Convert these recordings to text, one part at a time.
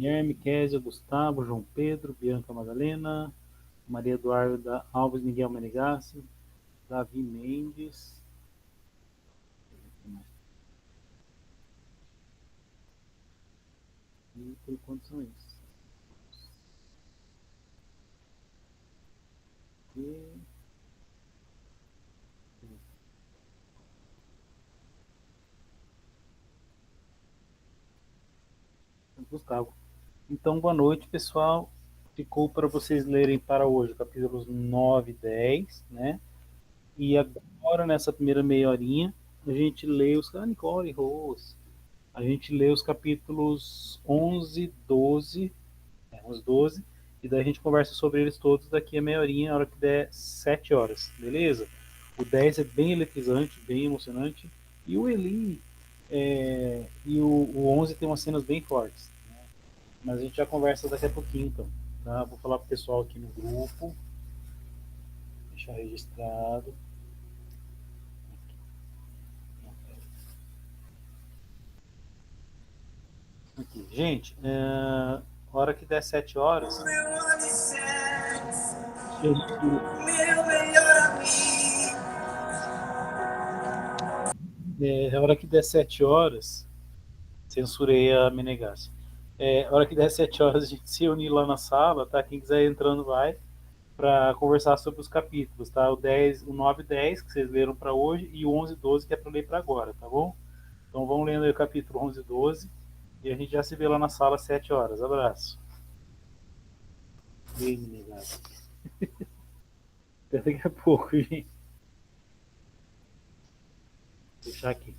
Guilherme, Kézia, Gustavo, João Pedro, Bianca Madalena, Maria Eduarda Alves, Miguel Menegassi, Davi Mendes. E por enquanto são esses. E... Gustavo. Então, boa noite, pessoal. Ficou para vocês lerem para hoje capítulos 9 e 10, né? E agora, nessa primeira meia horinha, a gente lê os... Ah, Nicole, Rose. A gente lê os capítulos 11, 12, 11, 12, e daí a gente conversa sobre eles todos daqui a meia horinha, a hora que der 7 horas, beleza? O 10 é bem eletrizante, bem emocionante, e o Eli e o 11 tem umas cenas bem fortes, né? Mas a gente já conversa daqui a pouquinho, então. Tá? Vou falar pro pessoal aqui no grupo, deixar registrado. Aqui. Gente, hora que der 7 horas, a hora que der 7 horas, censurei a Menegas. A hora que der 7 horas, a gente se unir lá na sala, tá? Quem quiser entrando vai, para conversar sobre os capítulos, tá? O 10, o 9 e 10 que vocês leram para hoje e o 11 e 12 que é para ler para agora, tá bom? Então vamos lendo aí o capítulo 11 e 12 e a gente já se vê lá na sala às 7 horas. Abraço. Bem, Menegas. Até daqui a pouco, gente. Vou deixar aqui.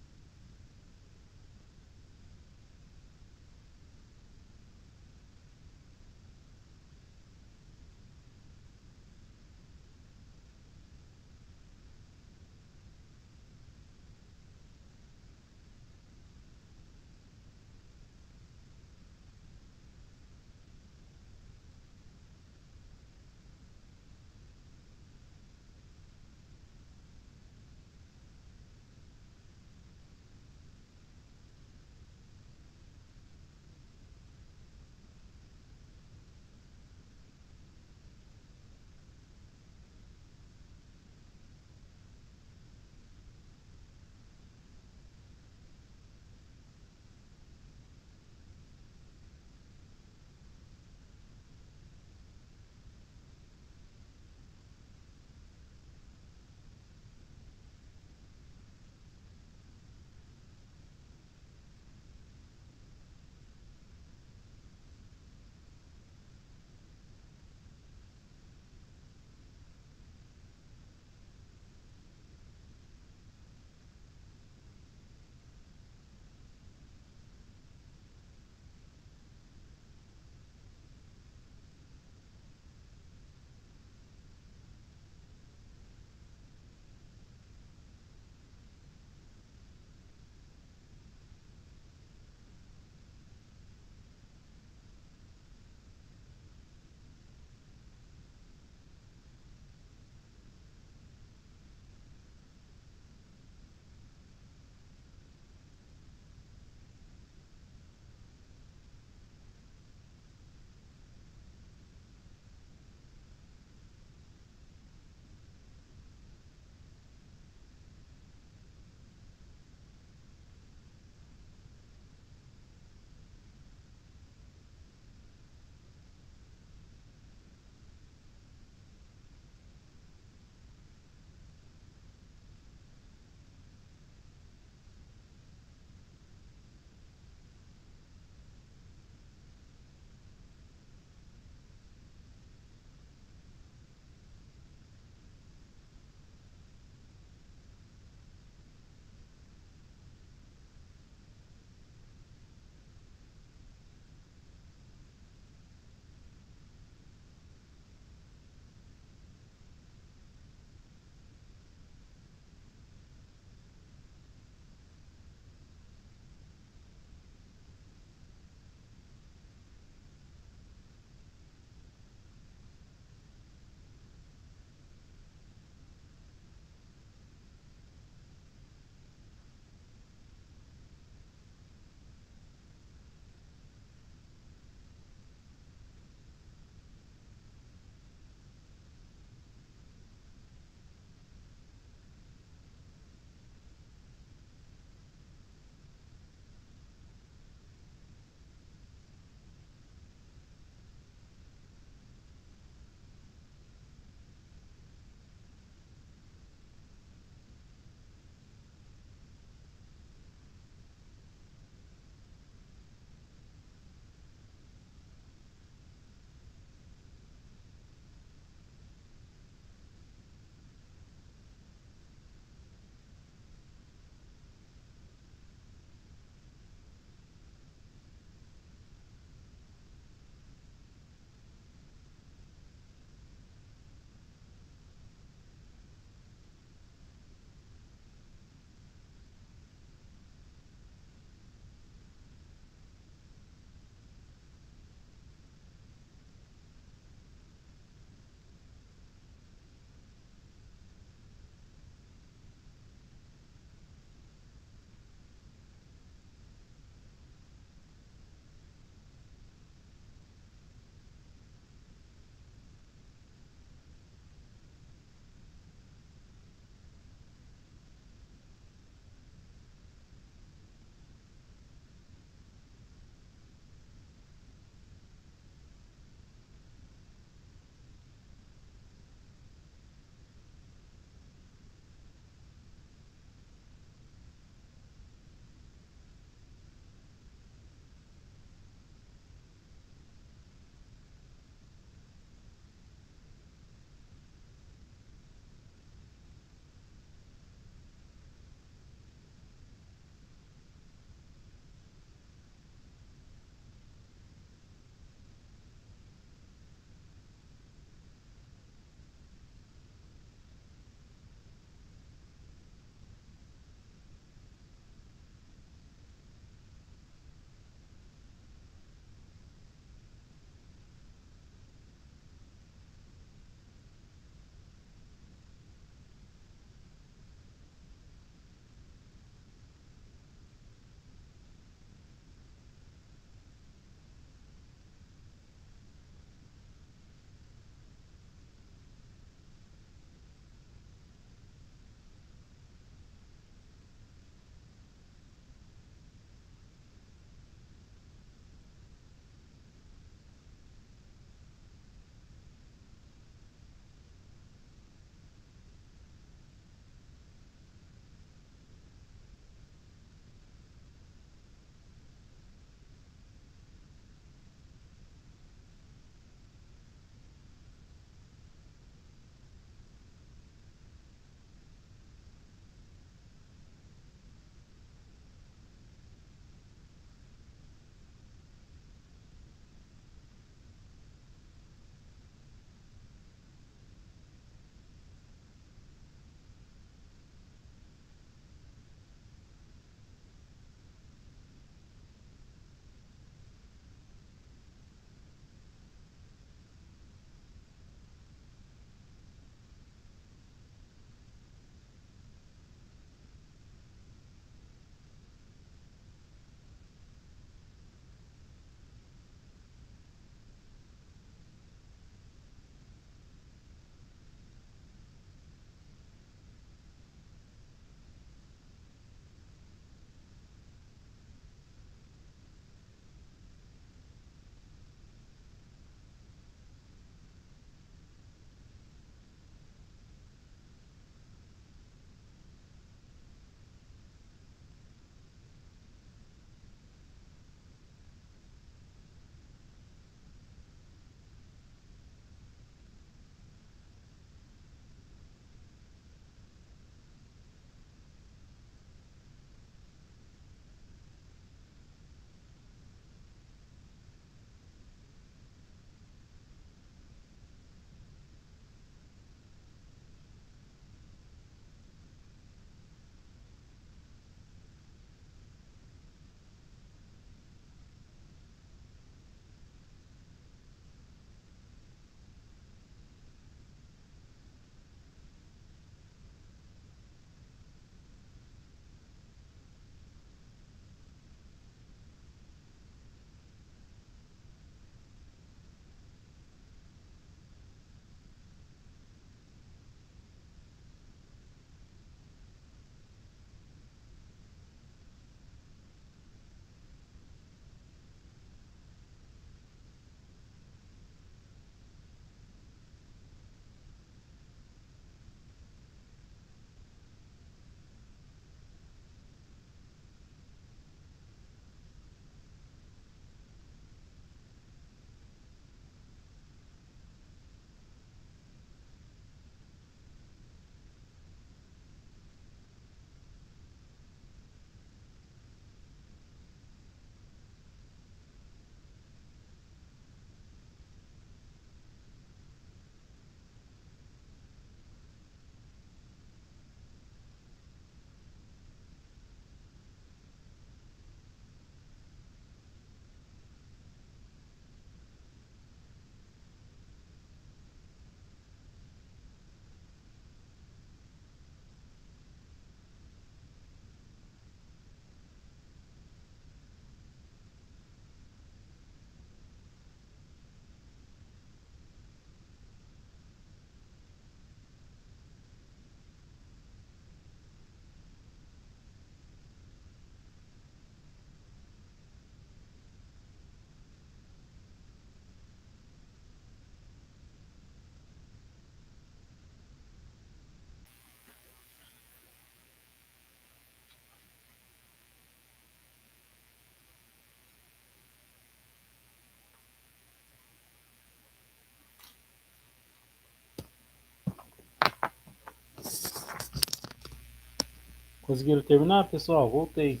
Conseguiram terminar, pessoal? Voltei.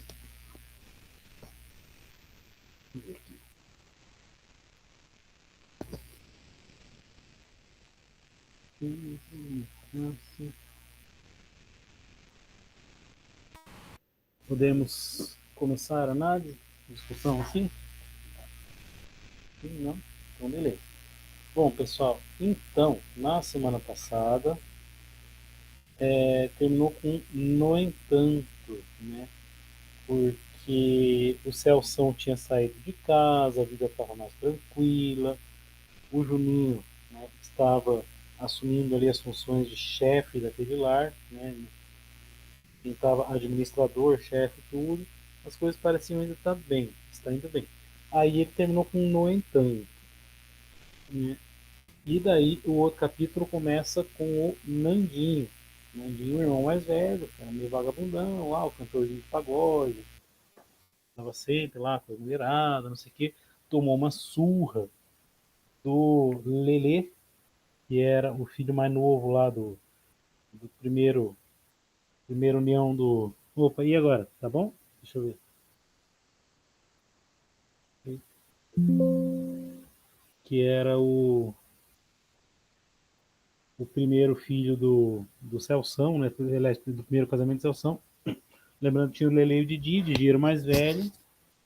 Podemos começar a análise, discussão assim? Sim, não? Então, beleza. Bom, pessoal, então, na semana passada, terminou com no entanto, né? Porque o Celção tinha saído de casa, a vida estava mais tranquila, o Juninho, né, estava assumindo ali as funções de chefe daquele lar, né? Quem estava administrador, chefe, tudo, as coisas pareciam ainda estar bem, está indo bem. Aí ele terminou com um no entanto, né? E daí o outro capítulo começa com o Nandinho. Nandinho, o irmão mais velho, que era meio vagabundão, lá, o cantorzinho de pagode, estava sempre lá com a mulherada, não sei o quê, tomou uma surra do Lelê, que era o filho mais novo lá do primeiro união do. Opa, e agora? Tá bom? Deixa eu ver. Que era o primeiro filho do Celção, né? Do primeiro casamento do Celção. Lembrando que tinha o Lele e o Didi, Didi era o mais velho,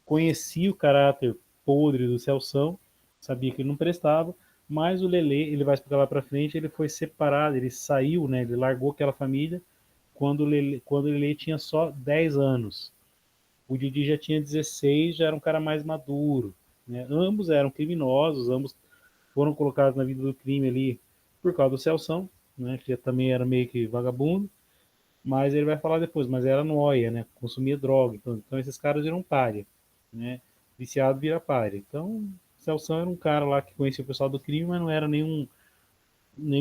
conhecia o caráter podre do Celção, sabia que ele não prestava, mas o Lele, ele vai explicar lá para frente, ele foi separado, ele saiu, né? Ele largou aquela família quando o Lele tinha só 10 anos. O Didi já tinha 16, já era um cara mais maduro. Né? Ambos eram criminosos, ambos foram colocados na vida do crime ali por causa do Celção, né? Que também era meio que vagabundo. Mas ele vai falar depois, mas era noia, né? Consumia droga. Então esses caras viram párea, né? Viciado vira párea. Então, o Celção era um cara lá que conhecia o pessoal do crime, mas não era nenhum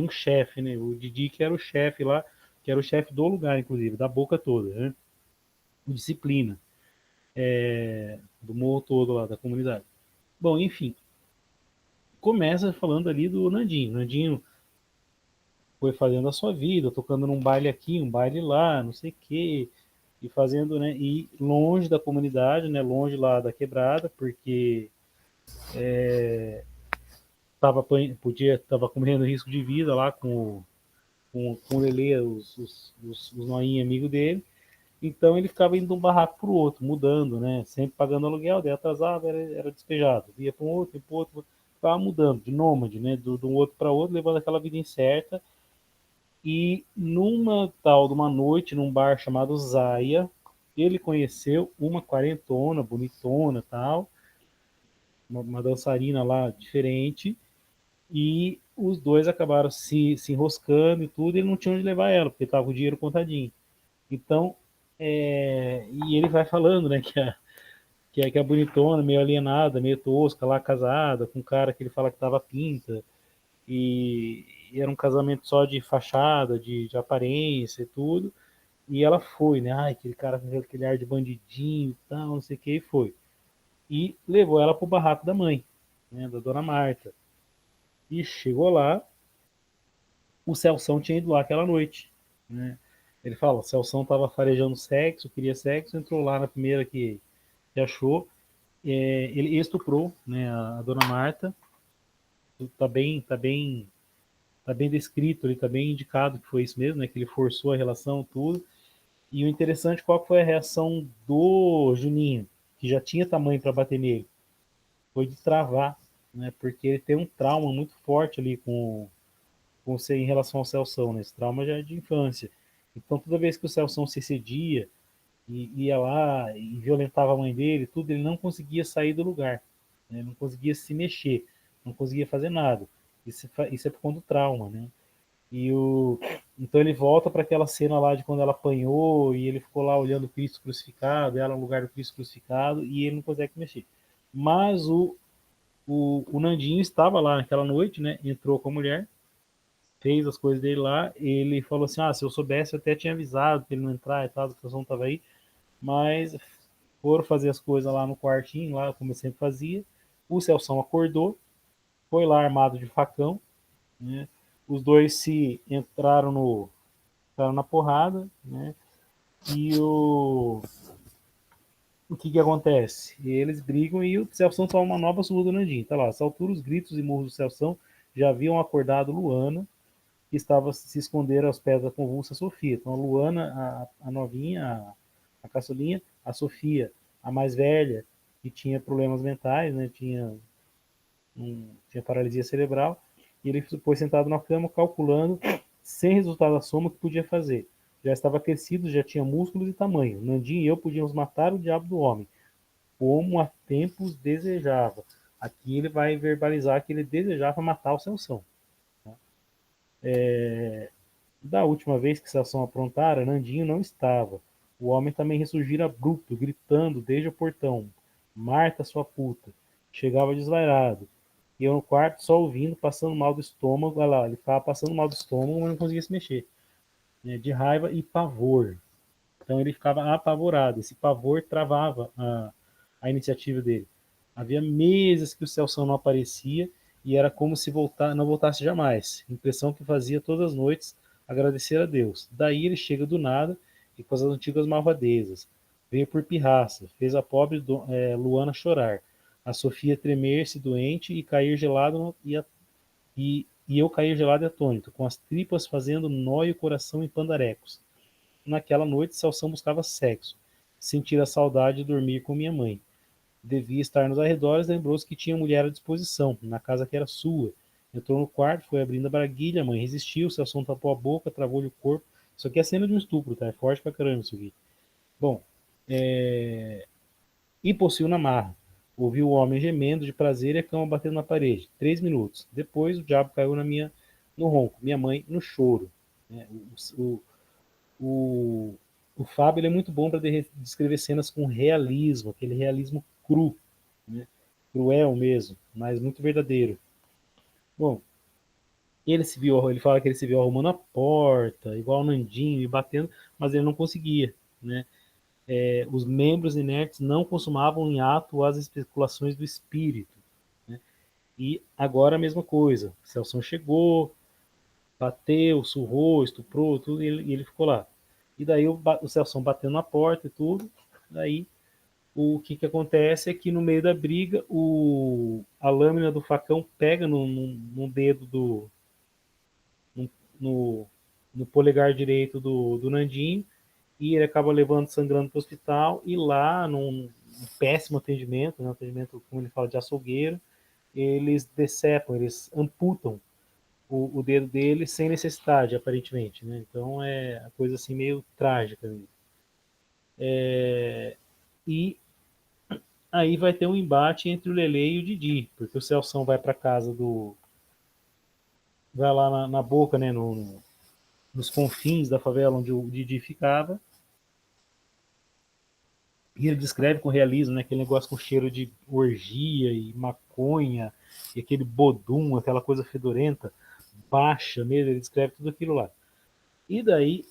chefe, né? O Didi que era o chefe lá, que era o chefe do lugar, inclusive, da boca toda, né? Disciplina, do morro todo lá, da comunidade. Bom, enfim, começa falando ali do Nandinho. Nandinho foi fazendo a sua vida, tocando num baile aqui, um baile lá, não sei o quê, e fazendo, né, e longe da comunidade, né, longe lá da quebrada, porque tava correndo risco de vida lá com o Lelê, os noinhos amigos dele, então ele ficava indo de um barraco para o outro, mudando, né, sempre pagando aluguel, daí atrasava, era despejado, ia para um outro, ia para outro, ficava mudando, de nômade, né, de um outro para outro, levando aquela vida incerta. E numa tal de uma noite, num bar chamado Zaya, ele conheceu uma quarentona, bonitona tal, uma dançarina lá diferente, e os dois acabaram se enroscando e tudo, e ele não tinha onde levar ela, porque estava com o dinheiro contadinho. Então, e ele vai falando, né, que a bonitona, meio alienada, meio tosca, lá casada, com um cara que ele fala que tava pinta, e era um casamento só de fachada, de aparência e tudo. E ela foi, né? Ai, aquele cara com aquele ar de bandidinho e tal, não sei o que, e foi. E levou ela pro barraco da mãe, né? Da dona Marta. E chegou lá, o Celção tinha ido lá aquela noite, né? Ele fala, o Celção tava farejando sexo, queria sexo, entrou lá na primeira que achou. Ele estuprou, né, a dona Marta. Tá bem descrito ali, tá bem indicado que foi isso mesmo, né? Que ele forçou a relação, tudo. E o interessante, qual foi a reação do Juninho, que já tinha tamanho para bater nele? Foi de travar, né? Porque ele tem um trauma muito forte ali com você em relação ao Celção, né? Esse trauma já é de infância. Então, toda vez que o Celção se excedia e ia lá e violentava a mãe dele, tudo, ele não conseguia sair do lugar, né? Não conseguia se mexer, não conseguia fazer nada. Isso é por conta do trauma, né? E então ele volta para aquela cena lá de quando ela apanhou e ele ficou lá olhando o Cristo crucificado, ela no lugar do Cristo crucificado e ele não consegue mexer. Mas o Nandinho estava lá naquela noite, né? Entrou com a mulher, fez as coisas dele lá. Ele falou assim: Ah, se eu soubesse, eu até tinha avisado para ele não entrar e tal, a situação estava aí. Mas foram fazer as coisas lá no quartinho, lá como eu sempre fazia. O Celção acordou, foi lá armado de facão, né? Os dois se entraram na porrada, né? E o que que acontece? Eles brigam e o Celção toma uma nova surra do Nandinho. Tá lá, essa altura os gritos e murros do Celção já haviam acordado Luana, que estava se esconder aos pés da convulsa Sofia. Então a Luana, a novinha, a caçulinha, a Sofia, a mais velha, que tinha problemas mentais, né? Tinha paralisia cerebral, e ele foi sentado na cama calculando, sem resultado da soma, o que podia fazer. Já estava crescido, já tinha músculos e tamanho. Nandinho e eu podíamos matar o diabo do homem, como há tempos desejava. Aqui ele vai verbalizar que ele desejava matar o Sansão. Da última vez que Sansão aprontara, Nandinho não estava. O homem também ressurgira abrupto, gritando desde o portão: Marta, sua puta! Chegava desvairado. E eu no quarto só ouvindo, passando mal do estômago. Olha lá, ele ficava passando mal do estômago, mas não conseguia se mexer, né, de raiva e pavor. Então ele ficava apavorado. Esse pavor travava a iniciativa dele. Havia meses que o Celso não aparecia e era como se não voltasse jamais. Impressão que fazia todas as noites agradecer a Deus. Daí ele chega do nada e com as antigas malvadezas. Veio por pirraça, fez a pobre Luana chorar, a Sofia tremer-se doente e cair gelado e eu cair gelado e atônito, com as tripas fazendo nó e o coração em pandarecos. Naquela noite, Celção buscava sexo. Sentir a saudade de dormir com minha mãe. Devia estar nos arredores, lembrou-se que tinha mulher à disposição, na casa que era sua. Entrou no quarto, foi abrindo a braguilha, a mãe resistiu, Celção tapou a boca, travou-lhe o corpo. Isso aqui é cena de um estupro, tá? É forte pra caramba isso aqui. Bom, e possuiu na marra. Ouviu o homem gemendo de prazer e a cama batendo na parede. 3 minutos. Depois o diabo caiu no ronco. Minha mãe no choro. Né? O, o Fábio ele é muito bom para descrever cenas com realismo, aquele realismo cru, né? Cruel mesmo, mas muito verdadeiro. Bom, ele fala que ele se viu arrumando a porta, igual o Nandinho, e batendo, mas ele não conseguia, né? Os membros inertes não consumavam em ato as especulações do espírito, né? E agora a mesma coisa. Celso chegou, bateu, surrou, estuprou, tudo, e ele ficou lá. E daí o Celso batendo na porta e tudo, daí o que acontece é que no meio da briga a lâmina do facão pega no dedo no, no, no polegar direito do Nandinho e ele acaba levando sangrando para o hospital e lá num péssimo atendimento, né, um atendimento como ele fala de açougueiro, eles decepam, eles amputam o dedo dele sem necessidade, aparentemente, né? Então é a coisa assim meio trágica. E aí vai ter um embate entre o Lele e o Didi, porque o Celção vai para casa vai lá na boca, né, nos confins da favela onde o Didi ficava, e ele descreve com realismo, né, aquele negócio com cheiro de orgia e maconha, e aquele bodum, aquela coisa fedorenta, baixa mesmo, ele descreve tudo aquilo lá. E daí,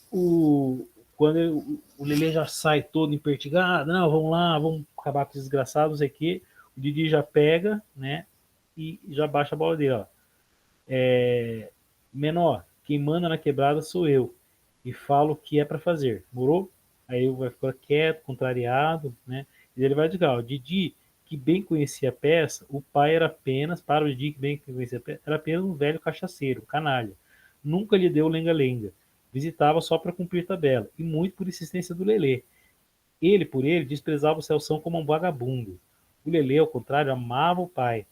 quando o Lele já sai todo impertigado, não, vamos lá, vamos acabar com esses desgraçados, não sei o quê, o Didi já pega, né, e já baixa a bola dele, ó. Menor, quem manda na quebrada sou eu, e falo o que é para fazer, morou? Aí ele vai ficar quieto, contrariado, né, e ele vai dizer, ó, o Didi, que bem conhecia a peça, o pai era apenas, para o Didi que bem conhecia a peça, era apenas um velho cachaceiro, canalha. Nunca lhe deu lenga-lenga. Visitava só para cumprir tabela, e muito por insistência do Lelê. Ele, por ele, desprezava o Celção como um vagabundo. O Lelê, ao contrário, amava o pai,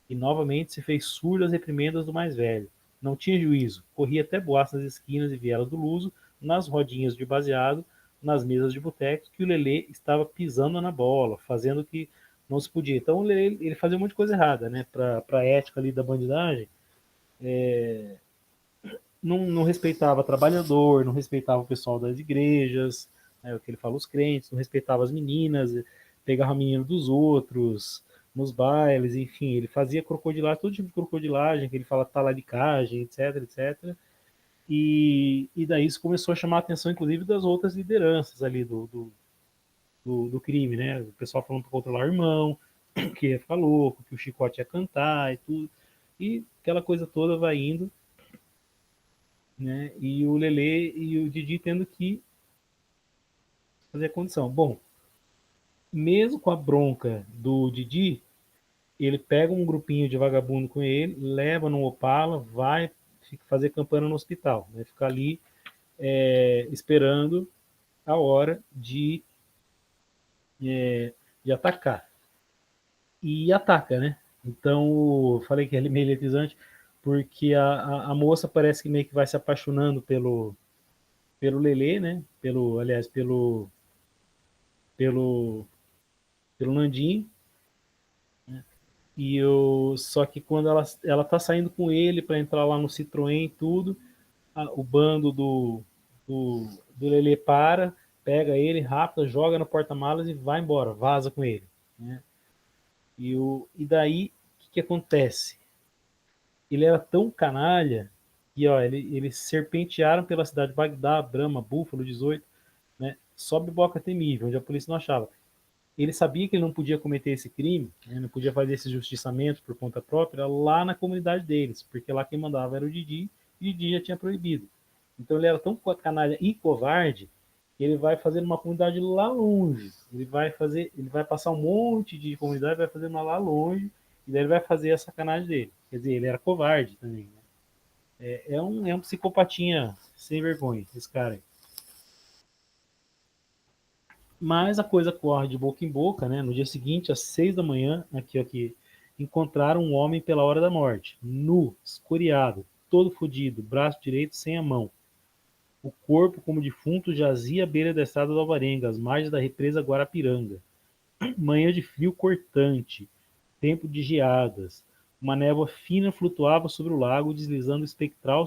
e novamente se fez surdo às reprimendas do mais velho. Não tinha juízo, corria até boatos nas esquinas e vielas do Luso, nas rodinhas de baseado, nas mesas de boteco, que o Lelê estava pisando na bola, fazendo o que não se podia. Então o Lelê, ele fazia um monte de coisa errada, né? Para a ética ali da bandidagem, não respeitava trabalhador, não respeitava o pessoal das igrejas, né, o que ele fala, os crentes, não respeitava as meninas, pegava a menina dos outros nos bailes, enfim, ele fazia crocodilagem, todo tipo de crocodilagem, que ele fala talaricagem, etc, etc. E daí isso começou a chamar a atenção, inclusive, das outras lideranças ali do crime, né? O pessoal falando para controlar o irmão, que ia ficar louco, que o chicote ia cantar e tudo. E aquela coisa toda vai indo, né? E o Lele e o Didi tendo que fazer a condição. Bom, mesmo com a bronca do Didi, ele pega um grupinho de vagabundo com ele, leva no Opala, vai fazer campana no hospital, né? Ficar ali esperando a hora de atacar. E ataca, né? Então, falei que é meio eletrizante, porque a moça parece que meio que vai se apaixonando pelo Lelê, né? Aliás, pelo, pelo Nandinho. Só que quando ela tá saindo com ele para entrar lá no Citroën e tudo, o bando do Lelê pega ele rápido, joga no porta-malas e vai embora, vaza com ele. Né? E daí, o que acontece? Ele era tão canalha que eles serpentearam pela cidade de Bagdá, Brahma, Búfalo, 18, né? Sobe Boca Temível, onde a polícia não achava. Ele sabia que ele não podia cometer esse crime, né? Não podia fazer esse justiçamento por conta própria lá na comunidade deles, porque lá quem mandava era o Didi, e o Didi já tinha proibido. Então ele era tão canalha e covarde que ele vai fazer uma comunidade lá longe. Ele vai passar um monte de comunidade, vai fazer uma lá longe, e daí ele vai fazer a sacanagem dele. Quer dizer, ele era covarde também. Né? É um psicopatinha sem vergonha, esse cara aí. Mas a coisa corre de boca em boca, né? No dia seguinte, às 6 da manhã, aqui, encontraram um homem pela hora da morte, nu, escoriado, todo fodido, braço direito sem a mão. O corpo, como defunto, jazia à beira da estrada do Alvarenga, às margens da represa Guarapiranga. Manhã de frio cortante, tempo de geadas. Uma névoa fina flutuava sobre o lago, deslizando espectral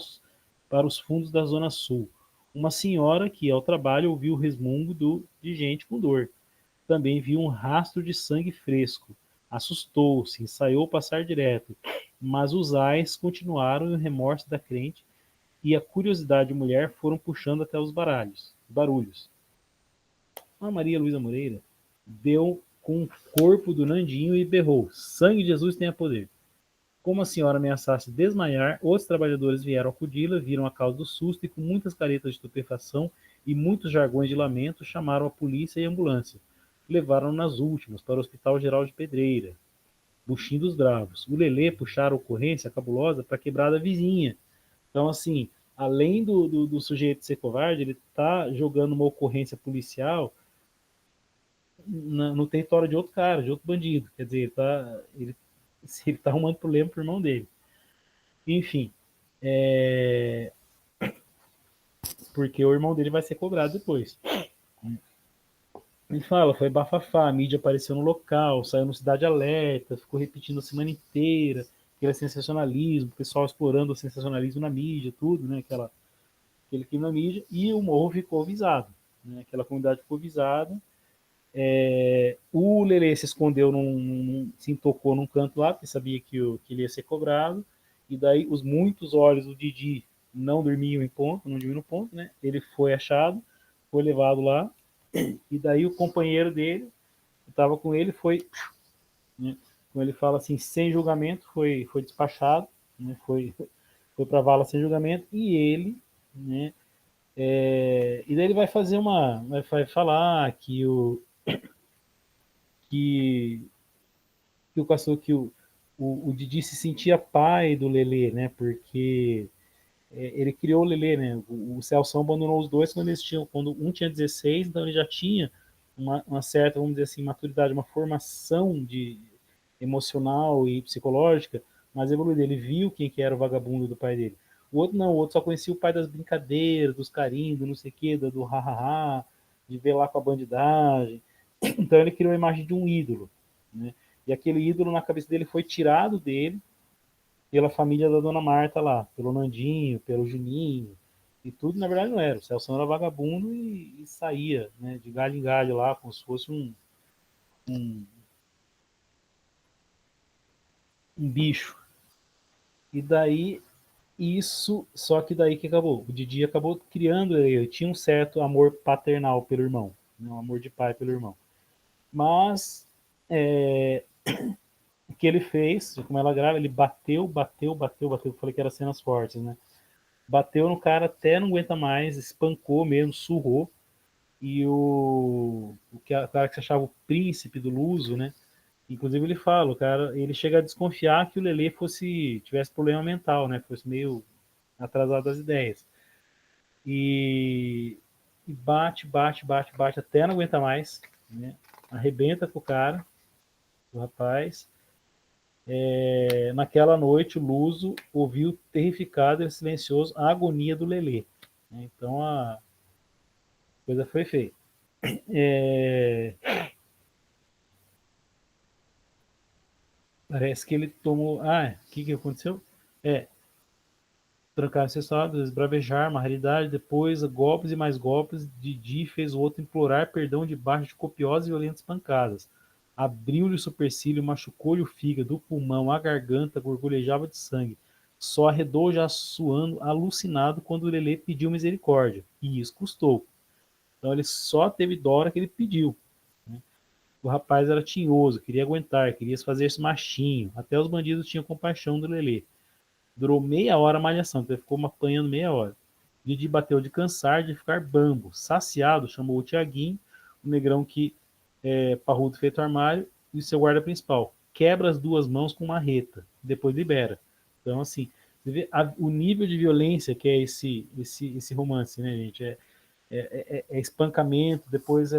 para os fundos da zona sul. Uma senhora que, ao trabalho, ouviu o resmungo de gente com dor. Também viu um rastro de sangue fresco. Assustou-se, ensaiou passar direto, mas os ais continuaram e o remorso da crente e a curiosidade de mulher foram puxando até os barulhos. A Maria Luísa Moreira deu com o corpo do Nandinho e berrou: sangue de Jesus tenha poder. Como a senhora ameaçasse desmaiar, outros trabalhadores vieram acudi-la, viram a causa do susto e, com muitas caretas de estupefação e muitos jargões de lamento, chamaram a polícia e a ambulância. Levaram nas últimas para o Hospital Geral de Pedreira. Buxim dos Bravos. O Lelê puxaram a ocorrência cabulosa para a quebrada vizinha. Então, assim, além do sujeito ser covarde, ele está jogando uma ocorrência policial no território de outro cara, de outro bandido. Quer dizer, ele tá arrumando problema pro irmão dele. Enfim, porque o irmão dele vai ser cobrado depois. Ele fala, foi bafafá, a mídia apareceu no local, saiu no Cidade Alerta, ficou repetindo a semana inteira, que era sensacionalismo, o pessoal explorando o sensacionalismo na mídia, tudo, né? Aquele crime na mídia, e o morro ficou avisado. Né? Aquela comunidade ficou avisada. O Lelê se escondeu, se intocou num canto lá, porque sabia que ele ia ser cobrado, e daí os muitos olhos do Didi não dormiam em ponto, não dormiam no ponto, né? Ele foi achado, foi levado lá, e daí o companheiro dele, que estava com ele, foi, né? Como ele fala assim, sem julgamento, foi despachado, né? Foi para a vala sem julgamento, e ele, né? E daí ele vai vai falar que, que o Didi se sentia pai do Lelê, né? Porque ele criou o Lelê, né? O Celso abandonou os dois quando um tinha 16, então ele já tinha uma certa, vamos dizer assim, maturidade, uma formação emocional e psicológica, mas evoluída. Ele viu quem que era o vagabundo do pai dele. O outro não, o outro só conhecia o pai das brincadeiras, dos carinhos, do não sei o que, do ha-ha-ha, de ver lá com a bandidagem. Então ele criou a imagem de um ídolo, né? E aquele ídolo na cabeça dele foi tirado dele pela família da Dona Marta lá, pelo Nandinho, pelo Juninho, e tudo, na verdade, não era. O Celso era vagabundo e saía, né, de galho em galho lá, como se fosse um, um bicho. E daí, só que daí que acabou. O Didi acabou criando, ele tinha um certo amor paternal pelo irmão, né, um amor de pai pelo irmão. Mas, o que ele fez, como ela grava, ele bateu. Eu falei que era cenas fortes, né? Bateu no cara até não aguenta mais, espancou mesmo, surrou. e o cara que se achava o príncipe do Luso, né? Inclusive ele fala, o cara, ele chega a desconfiar que o Lelê tivesse problema mental, né? Fosse meio atrasado das ideias. E, e bate até não aguenta mais, né? Arrebenta com o cara, o rapaz. Naquela noite, o Luso ouviu terrificado e silencioso a agonia do Lelê. Então a coisa foi feita. É, parece que ele tomou. Ah, o que aconteceu? É, trancar-se estados, esbravejar, uma realidade, depois golpes e mais golpes, Didi fez o outro implorar perdão debaixo de copiosas e violentas pancadas. Abriu-lhe o supercílio, machucou-lhe o fígado, o pulmão, a garganta, gorgolejava de sangue. Só arredou já suando, alucinado, quando o Lelê pediu misericórdia. E isso custou. Então ele só teve dó hora que ele pediu. Né? O rapaz era tinhoso, queria aguentar, queria fazer-se machinho. Até os bandidos tinham compaixão do Lelê. Durou meia hora a malhação, então ele ficou apanhando meia hora. Didi bateu de cansar, de ficar bambo. Saciado, chamou o Tiaguinho, o negrão que parrudo feito armário, e o seu guarda principal. Quebra as duas mãos com marreta, depois libera. Então, assim, você vê o nível de violência que é esse romance, né, gente? É espancamento, depois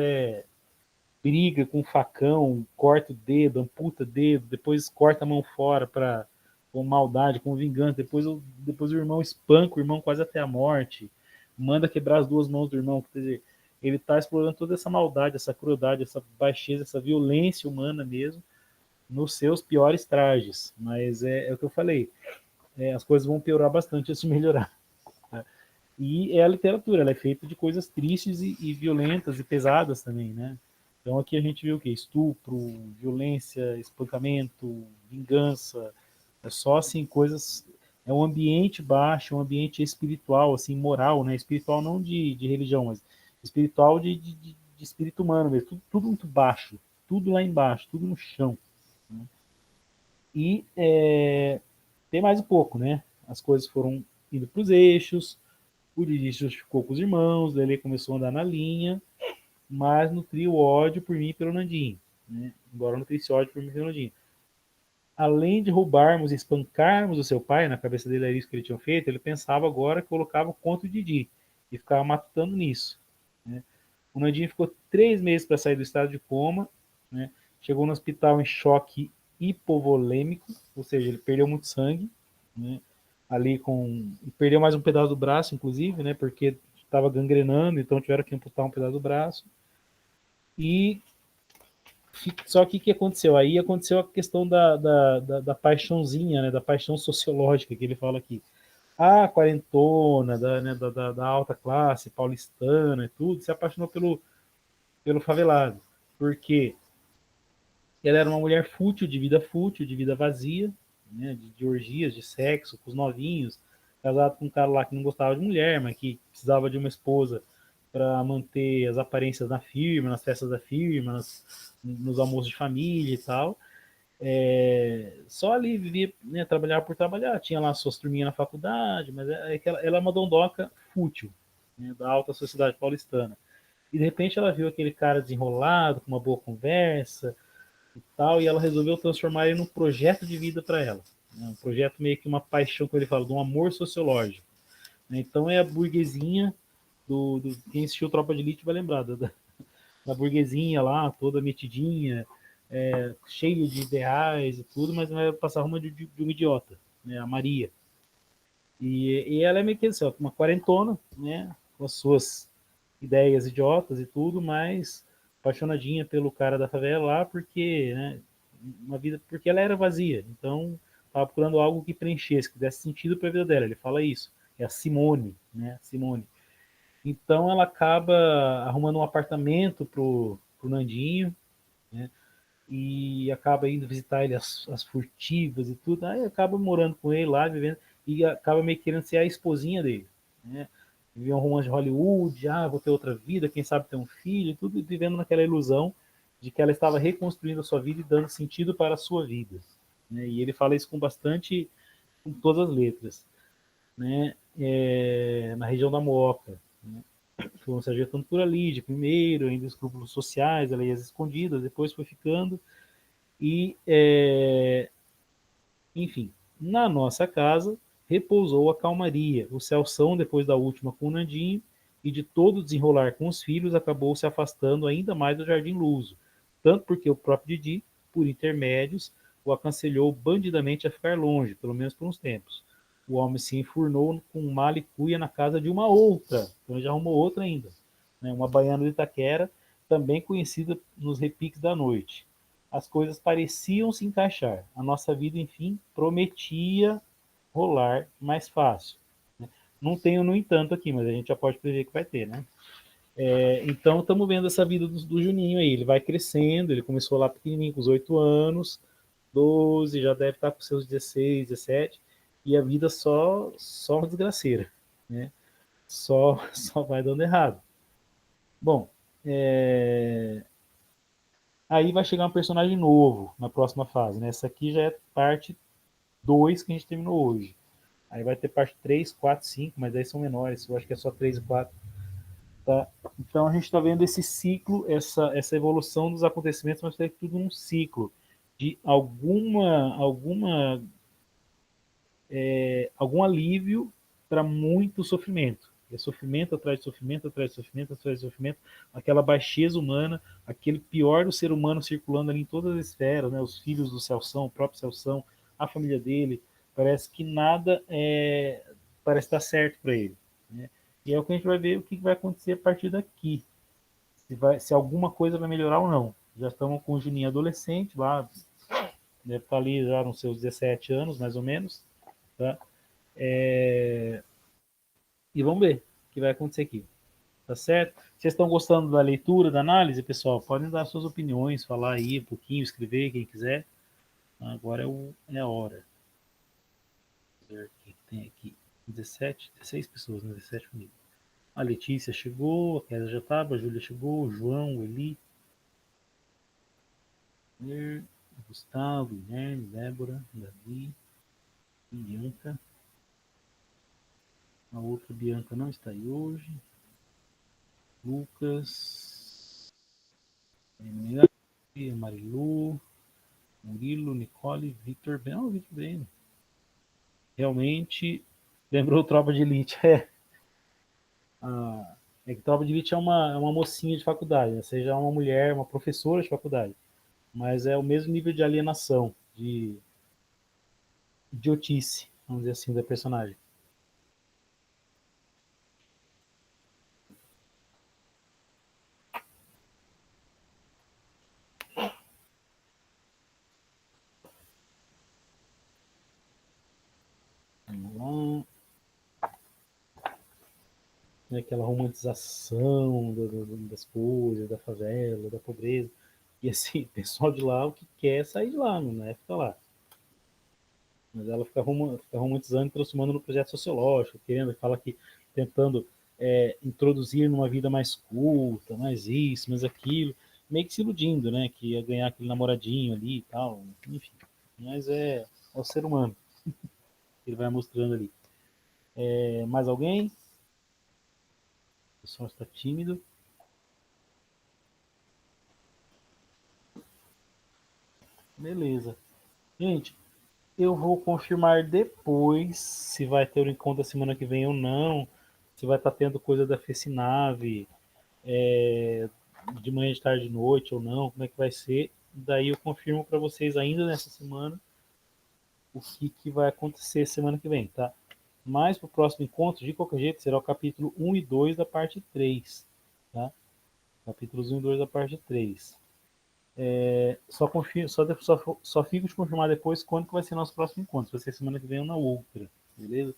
briga com facão, corta o dedo, amputa o dedo, depois corta a mão fora com maldade, com vingança, depois o irmão espanca o irmão quase até a morte, manda quebrar as duas mãos do irmão, quer dizer, ele está explorando toda essa maldade, essa crueldade, essa baixeza, essa violência humana mesmo, nos seus piores trajes, mas é o que eu falei, as coisas vão piorar bastante antes de melhorar. Né? E é a literatura, ela é feita de coisas tristes e violentas e pesadas também, né? Então aqui a gente viu o que? Estupro, violência, espancamento, vingança, é só assim coisas. É um ambiente baixo, um ambiente espiritual, assim, moral, né? Espiritual não de religião, mas espiritual de espírito humano mesmo. Tudo muito baixo, tudo lá embaixo, tudo no chão. Né? E tem mais um pouco, né? As coisas foram indo para os eixos, o Didi justificou com os irmãos, daí ele começou a andar na linha, mas nutria o ódio por mim e pelo Nandinho. Né? Embora nutrisse ódio por mim e pelo Nandinho. Além de roubarmos e espancarmos o seu pai, na cabeça dele era isso que ele tinha feito, ele pensava agora que colocava contra o Didi e ficava matutando nisso. Né? O Nandinho ficou 3 meses para sair do estado de coma, né? Chegou no hospital em choque hipovolêmico, ou seja, ele perdeu muito sangue, né? Ali com perdeu mais um pedaço do braço, inclusive, né? Porque estava gangrenando, então tiveram que amputar um pedaço do braço. E só que o que aconteceu? Aí aconteceu a questão da paixãozinha, né? Da paixão sociológica que ele fala aqui. A quarentona, da alta classe, paulistana e tudo, se apaixonou pelo favelado. Porque ela era uma mulher fútil, de vida vazia, né? De orgias, de sexo, com os novinhos, casado com um cara lá que não gostava de mulher, mas que precisava de uma esposa para manter as aparências na firma, nas festas da firma, nos almoços de família e tal. Só ali vivia, né, trabalhar por trabalhar, tinha lá suas turminhas na faculdade, mas ela é uma dondoca fútil, né, da alta sociedade paulistana. E de repente ela viu aquele cara desenrolado, com uma boa conversa e tal, e ela resolveu transformar ele num projeto de vida para ela. Né, um projeto meio que uma paixão, como ele fala, de um amor sociológico. Né, então é a burguesinha quem assistiu Tropa de Elite vai lembrar da burguesinha lá, toda metidinha, cheio de ideais e tudo, mas não vai passar uma de uma idiota, né? A Maria. E ela é meio que assim, uma quarentona, né? Com as suas ideias idiotas e tudo, mas apaixonadinha pelo cara da favela lá, porque, né? Porque ela era vazia, então estava procurando algo que preenchesse, que desse sentido para a vida dela. Ele fala isso. É a Simone, né? Simone. Então ela acaba arrumando um apartamento pro Nandinho, né? E acaba indo visitar ele as furtivas e tudo, aí acaba morando com ele lá, vivendo, e acaba meio que querendo ser a esposinha dele, né? Viver um romance de Hollywood, vou ter outra vida, quem sabe ter um filho, tudo vivendo naquela ilusão de que ela estava reconstruindo a sua vida e dando sentido para a sua vida. Né? E ele fala isso com todas as letras, né? Na região da Mooca. Né? foram se ajeitando por ali, de primeiro, ainda escrúpulos sociais, ali as escondidas, depois foi ficando, e, enfim, na nossa casa repousou a calmaria, o Celção, depois da última com o Nandinho, e de todo desenrolar com os filhos, acabou se afastando ainda mais do Jardim Luso, tanto porque o próprio Didi, por intermédios, o aconselhou bandidamente a ficar longe, pelo menos por uns tempos. O homem se enfurnou com mala e cuia na casa de uma outra, então ele já arrumou outra ainda, né? Uma baiana de Itaquera, também conhecida nos repiques da noite. As coisas pareciam se encaixar. A nossa vida, enfim, prometia rolar mais fácil. Né? Não tenho, no entanto, aqui, mas a gente já pode prever que vai ter, né? Então, estamos vendo essa vida do Juninho aí. Ele vai crescendo, ele começou lá pequenininho, com os 8 anos, 12, já deve estar com seus 16, 17, e a vida só uma desgraceira, né? Só vai dando errado. Bom, aí vai chegar um personagem novo na próxima fase, né? Essa aqui já é parte 2 que a gente terminou hoje. Aí vai ter parte 3, 4, 5, mas aí são menores. Eu acho que é só 3 e 4. Tá? Então a gente está vendo esse ciclo, essa evolução dos acontecimentos, mas é tudo um ciclo de algum alívio para muito sofrimento. É sofrimento atrás de sofrimento, atrás de sofrimento, atrás de sofrimento, aquela baixeza humana, aquele pior do ser humano circulando ali em todas as esferas, né? Os filhos do Celção, o próprio Celção, a família dele, parece que nada parece estar certo para ele, né? E é o que a gente vai ver o que vai acontecer a partir daqui, se alguma coisa vai melhorar ou não. Já estamos com o Juninho adolescente lá, deve estar ali já nos seus 17 anos, mais ou menos, tá? E vamos ver o que vai acontecer aqui. Tá certo? Vocês estão gostando da leitura, da análise, pessoal? Podem dar suas opiniões, falar aí um pouquinho, escrever, quem quiser. Agora é a hora. Tem aqui 17, 16 pessoas, né? 17 comigo. A Letícia chegou, a Kézia já estava, a Júlia chegou, o João, o Eli, o Gustavo, o Guilherme, Débora, Davi, Bianca. A outra Bianca não está aí hoje. Lucas, Marilu, Murilo, Nicole, Victor Ben. Oh, Victor Ben. Realmente lembrou Tropa de Elite. É que Tropa de Elite é uma mocinha de faculdade, né? Seja uma mulher, uma professora de faculdade. Mas é o mesmo nível de alienação, de idiotice, vamos dizer assim, da personagem. Vamos lá. Aquela romantização das coisas, da favela, da pobreza. E assim, o pessoal de lá, o que quer é sair de lá, não é ficar lá. Mas ela fica romantizando e transformando no projeto sociológico, querendo, fala que tentando introduzir numa vida mais culta, mais isso, mais aquilo, meio que se iludindo, né? Que ia ganhar aquele namoradinho ali e tal, enfim. Mas é o ser humano que ele vai mostrando ali. Mais alguém? O pessoal está tímido. Beleza. Gente, eu vou confirmar depois se vai ter o encontro a semana que vem ou não, se vai estar tendo coisa da Fecinave, de manhã, de tarde, de noite ou não, como é que vai ser. Daí eu confirmo para vocês ainda nessa semana o que vai acontecer semana que vem, tá? Mas para o próximo encontro, de qualquer jeito, será o capítulo 1 e 2 da parte 3, tá? Capítulos 1 e 2 da parte 3. Só fico de confirmar depois quando que vai ser nosso próximo encontro, se vai ser semana que vem ou na outra, beleza?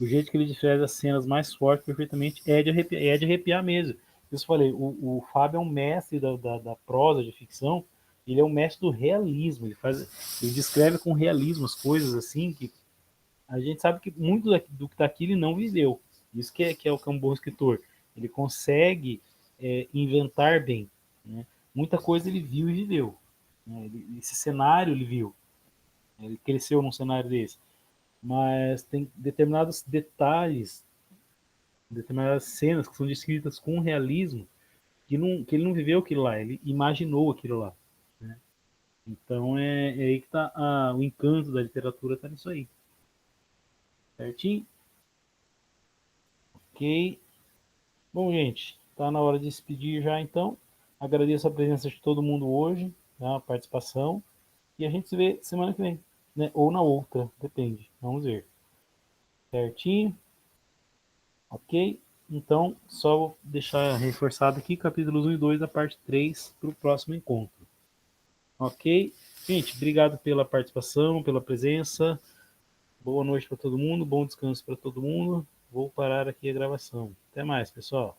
O jeito que ele descreve as cenas mais fortes perfeitamente é de arrepiar mesmo. Eu falei, o Fábio é um mestre da prosa de ficção, ele é um mestre do realismo, ele descreve com realismo as coisas assim, que a gente sabe que muito do que está aqui ele não viveu. Isso que é um bom escritor. Ele consegue inventar bem, né? Muita coisa ele viu e viveu, né? Esse cenário ele viu, né? Ele cresceu num cenário desse, mas tem determinados detalhes determinadas cenas que são descritas com realismo, que ele não viveu aquilo lá, ele imaginou aquilo lá, né? Então é aí que tá o encanto da literatura, tá nisso aí. Certinho? Ok. Bom, gente, tá na hora de despedir já, então. Agradeço a presença de todo mundo hoje, tá? A participação. E a gente se vê semana que vem, né? Ou na outra, depende. Vamos ver. Certinho? Ok? Então, só vou deixar reforçado aqui, capítulos 1 e 2, a parte 3, para o próximo encontro. Ok? Gente, obrigado pela participação, pela presença. Boa noite para todo mundo, bom descanso para todo mundo. Vou parar aqui a gravação. Até mais, pessoal.